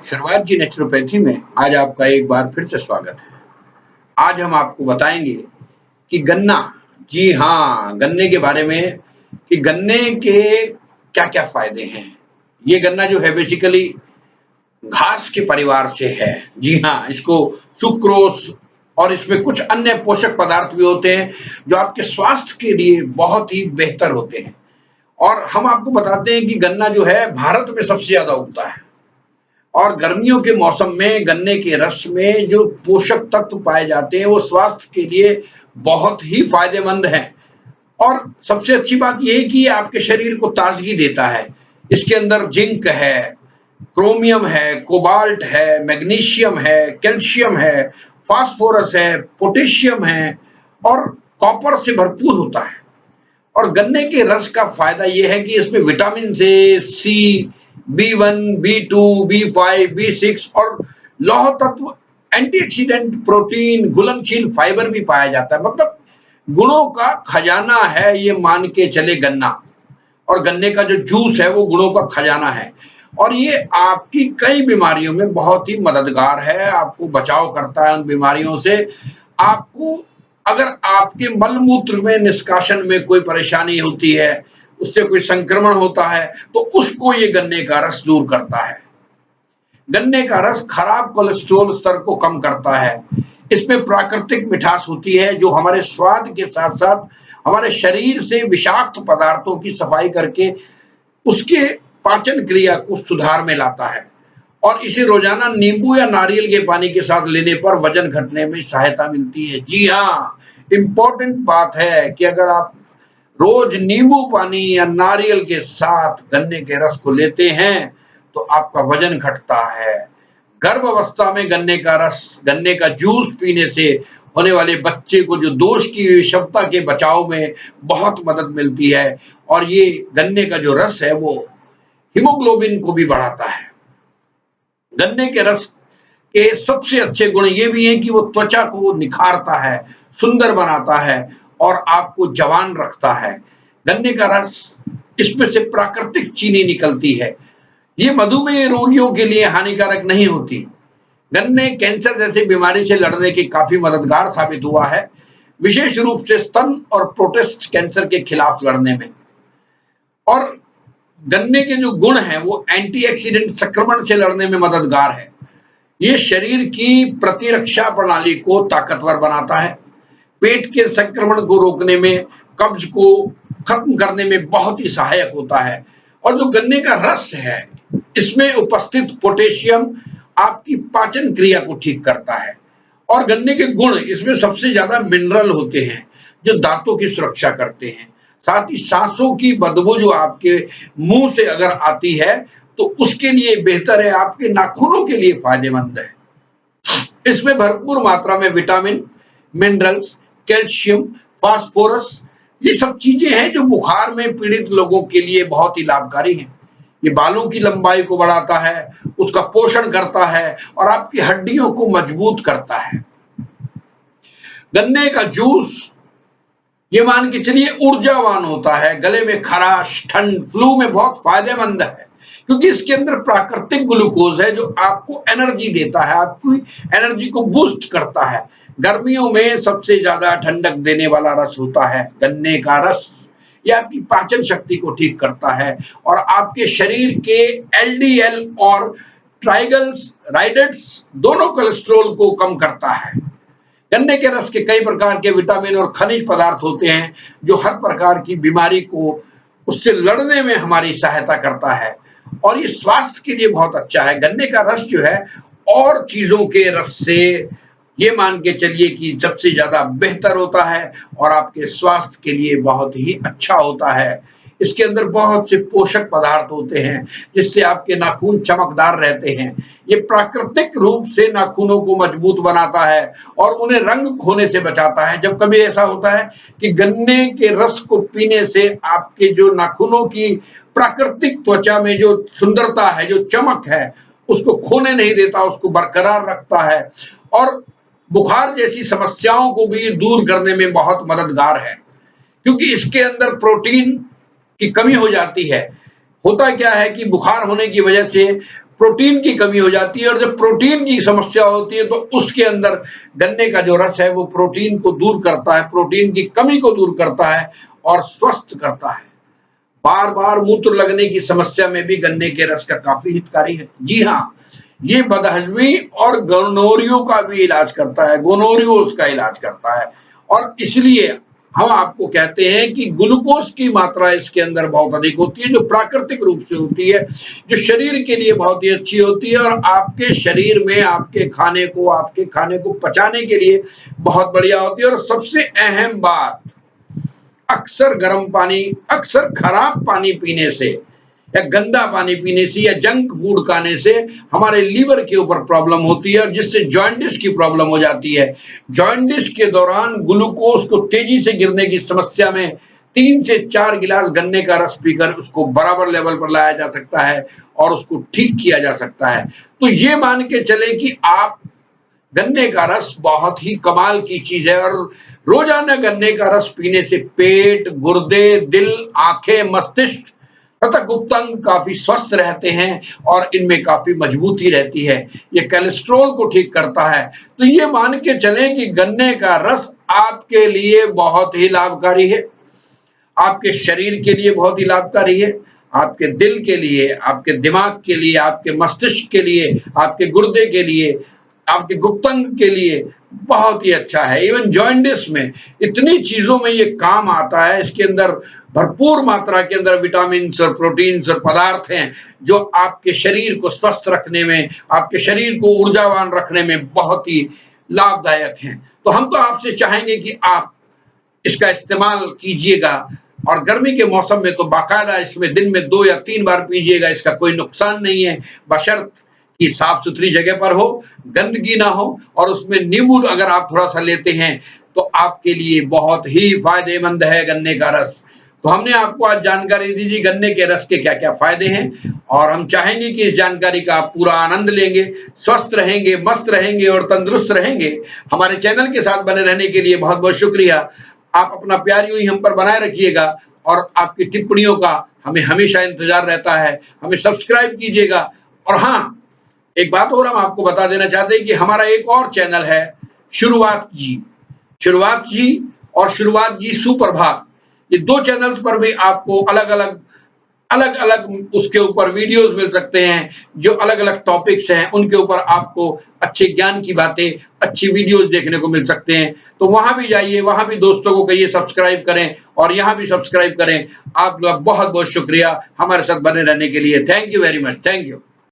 शुरुआत जी नेचुरोपैथी में आज आपका एक बार फिर से स्वागत है। आज हम आपको बताएंगे कि गन्ना, जी हाँ, गन्ने के बारे में कि गन्ने के क्या-क्या फायदे हैं। ये गन्ना जो है बेसिकली घास के परिवार से है। जी हाँ, इसको सुक्रोस और इसमें कुछ अन्य पोषक पदार्थ भी होते हैं जो आपके स्वास्थ्य के लिए बहुत ही बेहतर होते हैं। और हम आपको बताते हैं कि गन्ना जो है भारत में सबसे ज्यादा उगता है। और गर्मियों के मौसम में गन्ने के रस में जो पोषक तत्व पाए जाते हैं वो स्वास्थ्य के लिए बहुत ही फायदेमंद हैं। और सबसे अच्छी बात ये है कि ये आपके शरीर को ताजगी देता है। इसके अंदर जिंक है, क्रोमियम है, कोबाल्ट है, मैग्नीशियम है, कैल्शियम है, फास्फोरस है, पोटेशियम है और कॉपर से भरपूर होता है। और गन्ने के रस का फायदा यह है कि इसमें vitamin A, C, B1, B2, B5, B6 और लौह तत्व, एंटीऑक्सीडेंट, प्रोटीन, घुलनशील फाइबर भी पाया जाता है। मतलब गुणों का खजाना है ये मान के चले गन्ना। और गन्ने का जो जूस है वो गुणों का खजाना है। और ये आपकी कई बीमारियों में बहुत ही मददगार है, आपको बचाव करता है उन बीमारियों से। आपको अगर आपके मल-मूत्र में निष्कासन में कोई परेशानी होती है, उससे कोई संक्रमण होता है, तो उसको ये गन्ने का रस दूर करता है। गन्ने का रस खराब कोलेस्ट्रॉल स्तर को कम करता है। इसमें प्राकृतिक मिठास होती है जो हमारे स्वाद के साथ-साथ हमारे शरीर से विषाक्त पदार्थों की सफाई करके उसके पाचन क्रिया को सुधार में लाता है। और इसे रोजाना नींबू या नारियल के पानी के साथ लेने पर वजन घटने में सहायता मिलती है। जी हाँ, इम्पोर्टेंट बात है कि अगर आप रोज नींबू पानी या नारियल के साथ गन्ने के रस को लेते हैं तो आपका वजन घटता है। गर्भ अवस्था में गन्ने का रस, गन्ने का जूस पीने से होने वाले बच्चे को जो दोष की विषमता के बचाव में बहुत मदद मिलती है। और ये गन्ने का जो रस है वो हीमोग्लोबिन को भी बढ़ाता है। गन्ने के रस के सबसे अच्छे गुण ये भी हैं कि वो त्वचा को निखारता है, सुंदर बनाता है और आपको जवान रखता है। गन्ने का रस, इसमें से प्राकृतिक चीनी निकलती है। ये मधुमेह रोगियों के लिए हानिकारक नहीं होती। गन्ने कैंसर जैसी बीमारी से लड़ने के काफी मददगार साबित हुआ है, विशेष रूप से स्तन और प्रोस्टेट कैंसर के खिलाफ लड़ने में। और गन्ने के जो गुण हैं वो एंटीऑक्सीडेंट, संक्रमण से लड़ने में मददगार है। ये शरीर की प्रतिरक्षा प्रणाली को ताकतवर बनाता है, पेट के संक्रमण को रोकने में, कब्ज को खत्म करने में बहुत ही सहायक होता है। और जो गन्ने का रस है इसमें उपस्थित पोटेशियम आपकी पाचन क्रिया को ठीक करता है। और गन्ने के गुण, इसमें सबसे ज्यादा मिनरल होते हैं जो दांतों की सुरक्षा करते हैं। साथ ही सांसों की बदबू जो आपके मुंह से अगर आती है तो उसके लिए बेहतर है, आपके नाखूनों के लिए फायदेमंद है। इसमें भरपूर मात्रा में विटामिन, मिनरल्स, कैल्शियम, फास्फोरस, ये सब चीजें हैं जो बुखार में पीड़ित लोगों के लिए बहुत ही लाभकारी हैं। ये बालों की लंबाई को बढ़ाता है, उसका पोषण करता है और आपकी हड्डियों को मजबूत करता है। गन्ने का जूस, ये मान के चलिए ऊर्जावान होता है, गले में खराश, ठंड, फ्लू में बहुत फायदेमंद है क्योंकि इसके अंदर प्राकृतिक ग्लूकोज है जो आपको एनर्जी देता है, आपकी एनर्जी को बूस्ट करता है। गर्मियों में सबसे ज्यादा ठंडक देने वाला रस होता है गन्ने का रस। ये आपकी पाचन शक्ति को ठीक करता है और आपके शरीर के एलडीएल और ट्राइग्लिसराइड्स दोनों कोलेस्ट्रॉल को कम करता है। गन्ने के रस के कई प्रकार के विटामिन और खनिज पदार्थ होते हैं जो हर प्रकार की बीमारी को उससे लड़ने में हमारी सहायता करता है और ये स्वास्थ्य के लिए बहुत अच्छा है। गन्ने का रस जो है और चीजों के रस से ये मान के चलिए कि सबसे ज्यादा बेहतर होता है और आपके स्वास्थ्य के लिए बहुत ही अच्छा होता है। इसके अंदर बहुत से पोषक पदार्थ होते हैं जिससे आपके नाखून चमकदार रहते हैं। ये प्राकृतिक रूप से नाखूनों को मजबूत बनाता है और उन्हें रंग खोने से बचाता है। जब कभी ऐसा होता है कि गन्ने के रस को पीने से आपके जो नाखूनों की प्राकृतिक त्वचा में जो सुंदरता है, जो चमक है, उसको खोने नहीं देता, उसको बरकरार रखता है और बुखार जैसी समस्याओं को भी दूर करने में बहुत मददगार है क्योंकि इसके अंदर प्रोटीन की कमी हो जाती है। होता क्या है कि बुखार होने की वजह से प्रोटीन की कमी हो जाती है, और जब प्रोटीन की समस्या होती है तो उसके अंदर गन्ने का जो रस है वो प्रोटीन को दूर करता है, प्रोटीन की कमी को दूर करता है और स्वस्थ करता है। बार-बार मूत्र लगने की समस्या में भी गन्ने के रस का काफ़ी हितकारी है। जी हाँ, ये बदहज़मी और गोनोरियो का भी इलाज करता है, गोनोरियोस का इलाज करता है, और इसलिए हम आपको कहते हैं कि ग्लूकोज की मात्रा इसके अंदर बहुत अधिक होती है, जो प्राकृतिक रूप से होती है, जो शरीर के लिए बहुत ही अच्छी होती है और आपके शरीर में आपके खाने को पचाने के लिए बहुत बढ़िया होती है। और सबसे अहम बात, अक्सर गर्म पानी, अक्सर खराब पानी पीने से या गंदा पानी पीने से या जंक फूड खाने से हमारे लीवर के ऊपर प्रॉब्लम होती है, और जिससे जॉन्डिस की प्रॉब्लम हो जाती है। जॉन्डिस के दौरान ग्लूकोज को तेजी से गिरने की समस्या में 3 से 4 गिलास गन्ने का रस पीकर उसको बराबर लेवल पर लाया जा सकता है और उसको ठीक किया जा सकता है। तो ये मान के चले कि आप, गन्ने का रस बहुत ही कमाल की चीज है, और रोजाना गन्ने का रस पीने से पेट, गुर्दे, दिल, आंखें, मस्तिष्क तथा गुप्तांग काफी स्वस्थ रहते हैं और इनमें काफी मजबूती रहती है। ये कोलेस्ट्रॉल को ठीक करता है। तो ये मान के चलें कि गन्ने का रस आपके लिए बहुत ही लाभकारी है, आपके शरीर के लिए बहुत ही लाभकारी है, आपके दिल के लिए, आपके दिमाग के लिए, आपके मस्तिष्क के लिए, आपके गुर्दे के लिए, आपके गुप्तांग के लिए बहुत ही अच्छा है। इवन जॉन्डिस में, इतनी चीजों में ये काम आता है। इसके अंदर भरपूर मात्रा के अंदर विटामिन्स और प्रोटीन्स और पदार्थ हैं जो आपके शरीर को स्वस्थ रखने में, आपके शरीर को ऊर्जावान रखने में बहुत ही लाभदायक हैं। तो हम तो आपसे चाहेंगे कि आप इसका इस्तेमाल कीजिएगा, और गर्मी के मौसम में तो बाकायदा इसमें दिन में 2 या 3 बार पीजिएगा, इसका कोई नुकसान नहीं है, बशर्ते कि साफ सुथरी जगह पर हो, गंदगी ना हो, और उसमें नींबू अगर आप थोड़ा सा लेते हैं तो आपके लिए बहुत ही फायदेमंद है गन्ने का रस। तो हमने आपको आज जानकारी दी जी गन्ने के रस के क्या क्या फायदे हैं, और हम चाहेंगे कि इस जानकारी का आप पूरा आनंद लेंगे, स्वस्थ रहेंगे, मस्त रहेंगे और तंदुरुस्त रहेंगे। हमारे चैनल के साथ बने रहने के लिए बहुत बहुत शुक्रिया। आप अपना प्यार यूं ही हम पर बनाए रखिएगा, और आपकी टिप्पणियों का हमें हमेशा इंतजार रहता है। हमें सब्सक्राइब कीजिएगा। और हाँ, एक बात और हम आपको बता देना चाहते हैं कि हमारा एक और चैनल है, शुरुआत जी, शुरुआत जी और शुरुआत जी सुप्रभात। ये 2 चैनल्स पर भी आपको अलग-अलग उसके ऊपर वीडियोस मिल सकते हैं, जो अलग-अलग टॉपिक्स हैं उनके ऊपर आपको अच्छे ज्ञान की बातें, अच्छी वीडियोस देखने को मिल सकते हैं। तो वहां भी जाइए, वहां भी दोस्तों को कहिए सब्सक्राइब करें, और यहाँ भी सब्सक्राइब करें। आप लोग बहुत बहुत शुक्रिया हमारे साथ बने रहने के लिए। Thank you very much. Thank you.